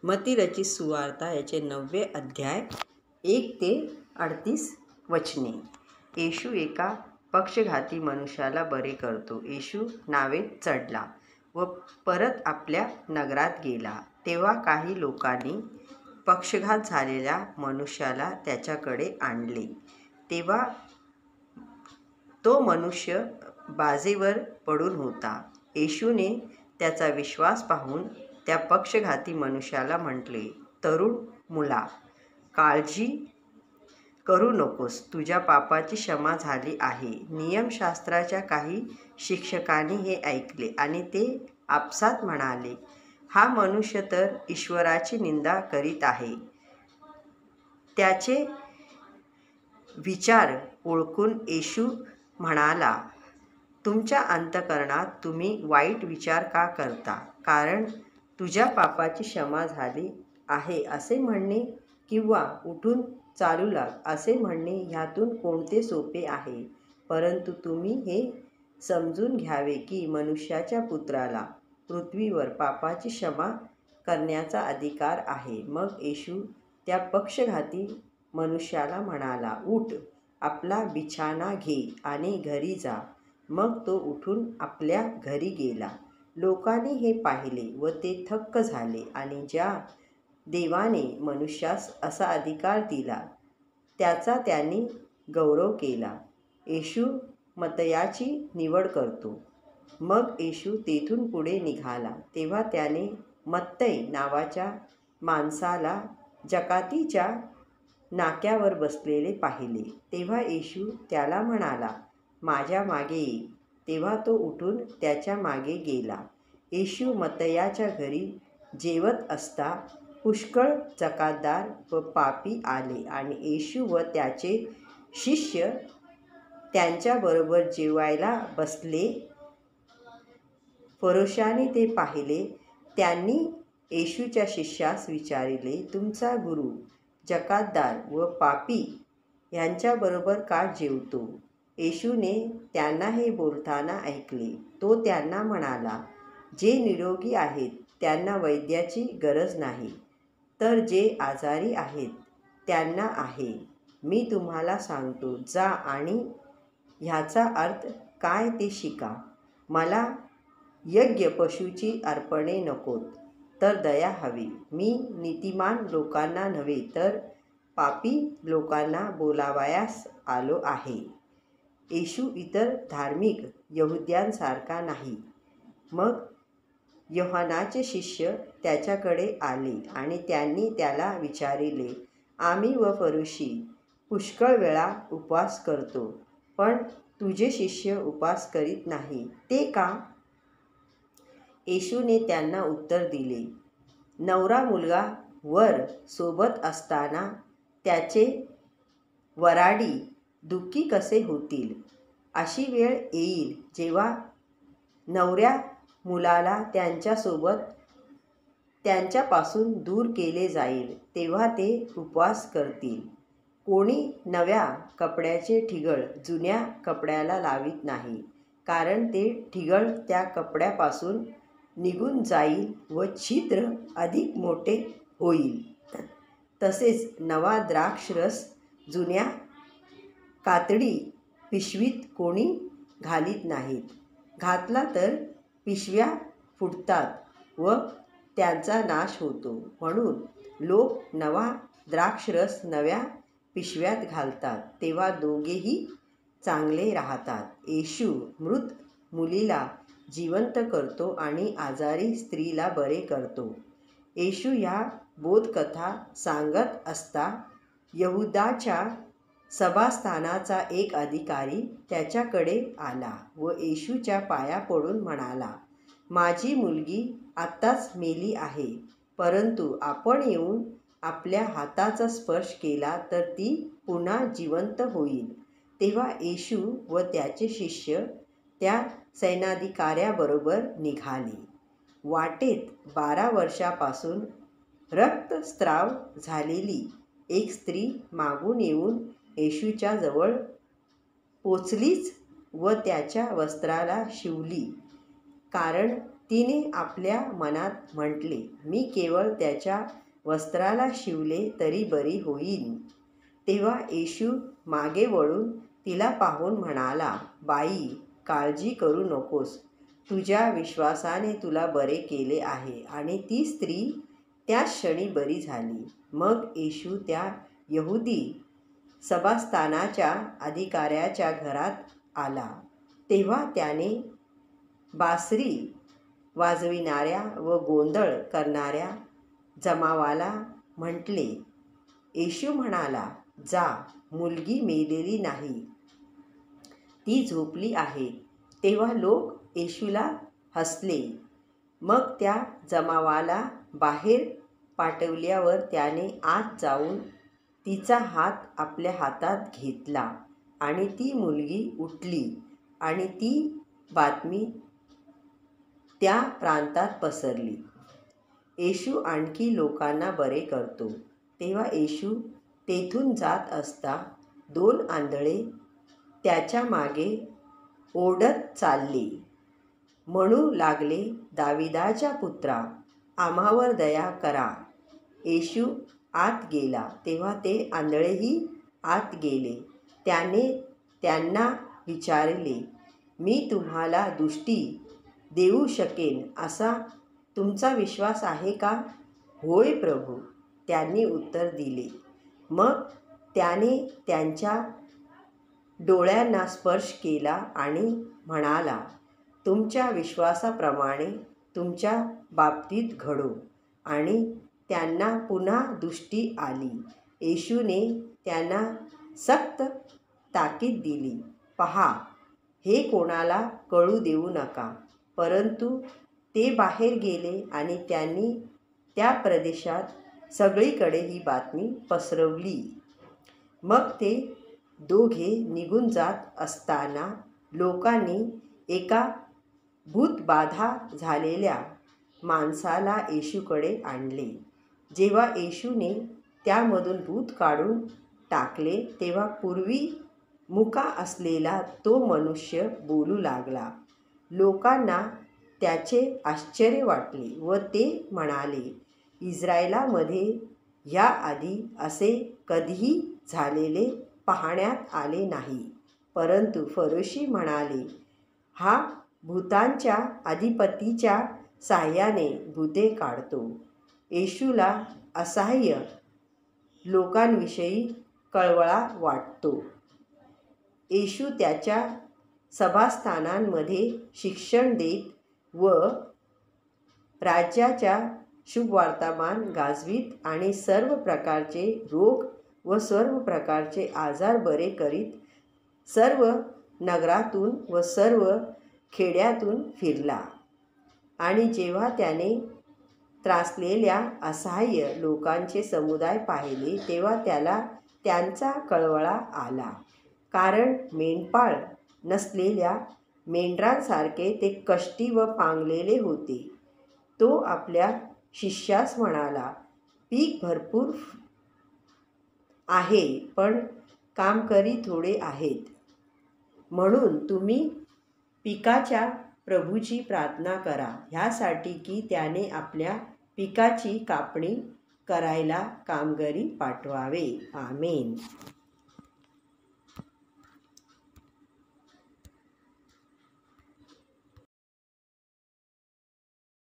मत्ती सुवार्ता याचे 9 अध्याय 1 ते 38 वचने. येशू एका पक्षघाती मनुष्याला बरे करतो. येशू नावेत चढला व परत आपल्या नगरात गेला. तेव्हा काही लोकांनी पक्षघात झालेल्या मनुष्याला त्याच्याकडे आणले. तेव्हा तो मनुष्य बाजेवर पडून होता. येशूने त्याचा विश्वास पाहून त्या पक्षघाती मनुष्याला म्हटले, तरुण मुला, काळजी करू नकोस, तुझ्या पापाची क्षमा झाली आहे. नियमशास्त्राच्या काही शिक्षकांनी हे ऐकले आणि ते आपसात म्हणाले, हा मनुष्य तर ईश्वराची निंदा करीत आहे. त्याचे विचार ओळखून येशू म्हणाला, तुमच्या अंतःकरणात तुम्ही वाईट विचार का करता? कारण तुझ्या पापाची क्षमा झाली आहे असे म्हणणे किंवा उठून चालू लाग असे म्हणणे ह्यातून कोणते सोपे आहे? परंतु तुम्ही हे समजून घ्यावे की मनुष्याच्या पुत्राला पृथ्वीवर पापाची क्षमा करण्याचा अधिकार आहे. मग येशू त्या पक्षघाती मनुष्याला म्हणाला, उठ, आपला बिछाना घे आणि घरी जा. मग तो उठून आपल्या घरी गेला. लोकांनी हे पाहिले व ते थक्क झाले आणि ज्या देवाने मनुष्यास असा अधिकार दिला त्याचा त्यांनी गौरव केला. येशू मत्तयाची निवड करतो. मग येशू तेथून पुढे निघाला. तेव्हा त्याने मत्तय नावाच्या माणसाला जकातीच्या नाक्यावर बसलेले पाहिले. तेव्हा येशू त्याला म्हणाला, माझ्या मागे ये. तेव्हा तो उठून त्याच्या मागे गेला. येशू मत्तयाच्या घरी जेवत असता पुष्कळ जकातदार व पापी आले आणि येशू व त्याचे शिष्य त्यांच्याबरोबर जेवायला बसले. फरिसायांनी ते पाहिले. त्यांनी येशूच्या शिष्यास विचारले, तुमचा गुरु जकातदार व पापी यांच्याबरोबर का जेवतो? येशूने त्यांना हे बोलताना ऐकले. तो त्यांना म्हणाला, जे निरोगी आहेत त्यांना वैद्याची गरज नाही, तर जे आजारी आहेत त्यांना आहे. मी तुम्हाला सांगतो, जा आणि ह्याचा अर्थ काय ते शिका. मला यज्ञ पशूची अर्पणे नकोत, तर दया हवी. मी नीतिमान लोकांना नव्हे तर पापी लोकांना बोलावयास आलो आहे. येशू इतर धार्मिक यहुद्यांसारखा नाही. मग योहानाचे शिष्य त्याच्याकडे आले आणि त्यांनी त्याला विचारले, आम्ही व फरिसी पुष्कळ वेळा उपवास करतो, पण तुझे शिष्य उपवास करीत नाही, ते का? येशूने त्यांना उत्तर दिले, नवरा मुलगा वर सोबत असताना त्याचे वराडी दुःखी कसे होतील? अशी वेळ येईल जेव्हा नवऱ्या मुलाला त्यांच्यापासून दूर केले जाईल, तेव्हा ते उपवास करतील. कोणी नव्या कपड्याचे ठिगळ जुन्या कपड्याला लावित नाही, कारण ते ठिगळ त्या कपड्यापासून निघून जाईल व छिद्र अधिक मोठे होईल. तसेच नवा द्राक्षरस जुन्या कातडी पिशवीत कोणी घालीत नाहीत. घातला तर पिशव्या फुटतात व त्यांचा नाश होतो. म्हणून लोक नवा द्राक्षरस नव्या पिशव्यात घालतात, तेव्हा दोघेही चांगले राहतात. येशू मृत मुलीला जिवंत करतो आणि आजारी स्त्रीला बरे करतो. येशू ह्या बोधकथा सांगत असता यहुदाच्या सभास्थानाचा एक अधिकारी त्याच्याकडे आला व येशूच्या पाया पडून म्हणाला, माझी मुलगी आत्ताच मेली आहे, परंतु आपण येऊन आपल्या हाताचा स्पर्श केला तर ती पुन्हा जिवंत होईल. तेव्हा येशू व त्याचे शिष्य त्या सैन्याधिकाऱ्याबरोबर निघाले. वाटेत 12 वर्षापासून रक्तस्राव झालेली एक स्त्री मागून येऊन येशूच्या जवळ पोचलीच व त्याच्या वस्त्राला शिवली, कारण तिने आपल्या मनात म्हटले, मी केवळ त्याच्या वस्त्राला शिवले तरी बरी होईन. तेव्हा येशू मागे वळून तिला पाहून म्हणाला, बाई, काळजी करू नकोस, तुझ्या विश्वासाने तुला बरे केले आहे. आणि ती स्त्री त्याच क्षणी बरी झाली. मग येशू त्या यहुदी सभास्थानाच्या अधिकाऱ्याच्या घरात आला. तेव्हा त्याने बासरी वाजविणाऱ्या व गोंधळ करणाऱ्या जमावाला म्हटले. येशू म्हणाला, जा, मुलगी मेलेली नाही, ती झोपली आहे. तेव्हा लोक येशूला हसले. मग त्या जमावाला बाहेर पाठवल्यावर त्याने आत जाऊन तिचा हात आपल्या हातात घेतला आणि ती मुलगी उठली. आणि ती बातमी त्या प्रांतात पसरली. येशू आणखी लोकांना बरे करतो. तेव्हा येशू तेथून जात असता 2 आंधळे त्याच्या मागे ओढत चालले. म्हणू लागले, दाविदाच्या पुत्रा, आम्हावर दया करा. येशू आत गेला. तेव्हा ते आंधळेही आत गेले. त्याने त्यांना विचारले, मी तुम्हाला दृष्टी देऊ शकेन असा तुमचा विश्वास आहे का? होय प्रभू, त्यांनी उत्तर दिले. मग त्याने त्यांच्या डोळ्यांना स्पर्श केला आणि म्हणाला, तुमच्या विश्वासाप्रमाणे तुमच्या बाबतीत घडो. आणि त्यांना पुन्हा दृष्टी आली. येशूने त्यांना सक्त ताकीद दिली, पहा, हे कोणाला कळू देऊ नका. परंतु ते बाहेर गेले आणि त्यांनी त्या प्रदेशात सगळीकडे ही बातमी पसरवली. मग ते दोघे निघून जात असताना लोकांनी एका भूतबाधा झालेल्या माणसाला येशूकडे आणले. जेव्हा येशूने त्यामधून भूत काढून टाकले, तेव्हा पूर्वी मुका असलेला तो मनुष्य बोलू लागला. लोकांना त्याचे आश्चर्य वाटले व ते म्हणाले, इस्रायलामध्ये ह्याआधी असे कधीही झालेले पाहण्यात आले नाही. परंतु फरीसी म्हणाले, हा भूतांच्या अधिपतीच्या साहाय्याने भूते काढतो. येशूला असहाय्य लोकांविषयी कळवळा वाटतो. येशू त्याच्या सभास्थानांमध्ये शिक्षण देत व राज्याच्या शुभवर्तमान गाजवीत आणि सर्व प्रकारचे रोग व सर्व प्रकारचे आजार बरे करीत सर्व नगरातून व सर्व खेड्यातून फिरला. आणि जेव्हा त्याने त्रासलेल्या असहाय्य लोकांचे समुदाय पाहिले, तेव्हा त्याला त्यांचा कळवळा आला. कारण मेंढपाळ नसलेल्या मेंढरांसारखे ते कष्टी व पांगलेले होते. तो आपल्या शिष्यास म्हणाला, पीक भरपूर आहे, पण कामकरी थोडे आहेत. म्हणून तुम्ही पिकाच्या प्रभूची प्रार्थना करा ह्यासाठी की त्याने आपल्या पिकाची कापणी करायला कामगारी पाठवावे. आमेन.